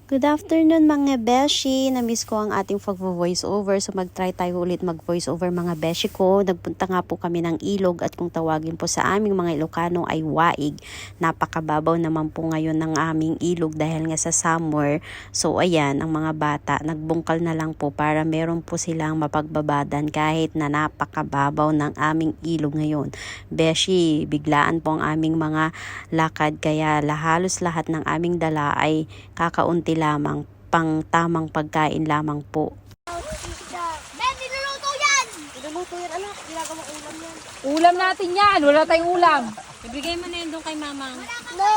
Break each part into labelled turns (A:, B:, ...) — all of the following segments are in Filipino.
A: Good afternoon mga beshi. Na-miss ko ang ating pag-voice over. So mag-try tayo ulit mag-voice over mga beshi ko. Nagpunta nga po kami ng ilog at kung tawagin po sa aming mga Ilocano ay waig. Napakababaw naman po ngayon ng aming ilog dahil nga sa summer. So ayan, ang mga bata nagbungkal na lang po para meron po silang mapagbabadan kahit na napakababaw ng aming ilog ngayon. Beshi, biglaan po ang aming mga lakad kaya halos lahat ng aming dala ay kakaunti lamang, pang tamang pagkain lamang po.
B: Ben, niluluto yan! Niluluto yan, anak. Ginagawa ulam yan.
C: Ulam natin yan. Wala tayong ulam.
D: Ibigay mo na yun doon kay mama.
B: No!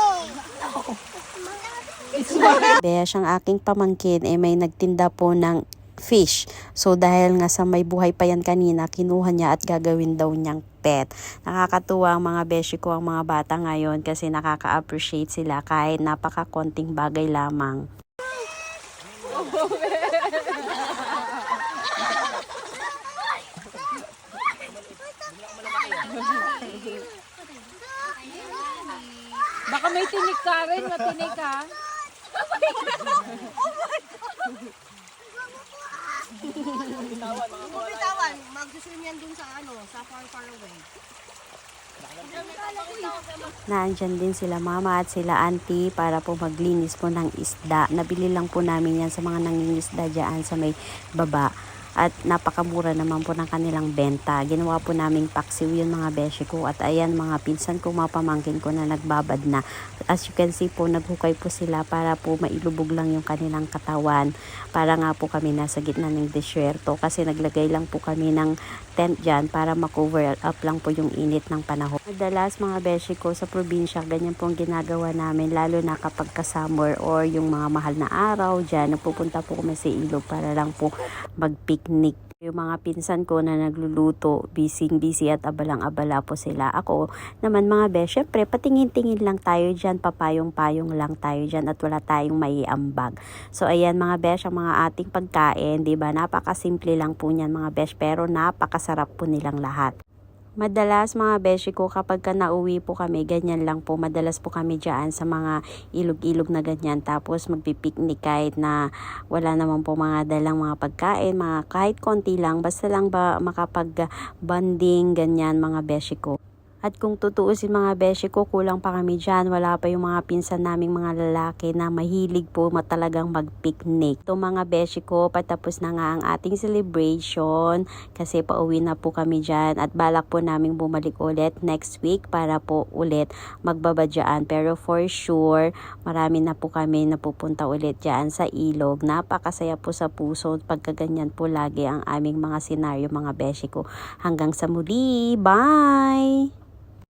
A: Besh, ang aking pamangkin may nagtinda po ng fish. So dahil nga sa may buhay pa yan kanina, kinuha niya at gagawin daw niyang pet. Nakakatuwa ang mga beshi ko, ang mga bata ngayon kasi nakaka-appreciate sila kahit napaka-konting bagay lamang.
C: Baka may tinik ka rin. Matinik ka.
B: Bitawan, mag-swim yan dun sa far away.
A: Naandyan din sila mama at sila auntie para po maglinis po ng isda. Nabili lang po namin yan sa mga nangingisda dyan sa may baba. At napakamura naman po ng kanilang benta. Ginawa po namin paksiw yun mga beshi ko. At ayan mga pinsan ko, mga pamangkin ko na nagbabad na. As you can see po, naghukay po sila para po mailubog lang yung kanilang katawan. Para nga po kami nasa gitna ng desyerto. Kasi naglagay lang po kami ng tent dyan para makover up lang po yung init ng panahon. Madalas mga beshi ko sa probinsya, ganyan po ang ginagawa namin. Lalo na kapag ka-summer or yung mga mahal na araw dyan. Nagpupunta po kami sa ilog para lang po mag-picnic. Yung mga pinsan ko na nagluluto, busy at abalang-abala po sila. Ako naman mga besh, syempre patingin-tingin lang tayo dyan, papayong-payong lang tayo dyan at wala tayong maiambag. So ayan mga besh, ang mga ating pagkain, diba? Napakasimple lang po niyan mga besh, pero napakasarap po nilang lahat. Madalas mga beshi ko kapag ka nauwi po kami, ganyan lang po. Madalas po kami dyan sa mga ilog-ilog na ganyan. Tapos magpipiknik kahit na wala naman po mga dalang mga pagkain. Mga kahit konti lang. Basta lang ba makapag-bonding ganyan mga beshi ko. At kung tutuusin mga beshi ko, kulang pa kami dyan. Wala pa yung mga pinsan naming mga lalaki na mahilig po talagang mag-picnic. Ito mga beshi ko, patapos na nga ang ating celebration kasi pauwi na po kami dyan. At balak po naming bumalik ulit next week para po ulit magbabadyaan. Pero for sure, marami na po kami napupunta ulit dyan sa ilog. Napakasaya po sa puso. Pagkaganyan po lagi ang aming mga senaryo mga beshi ko. Hanggang sa muli. Bye!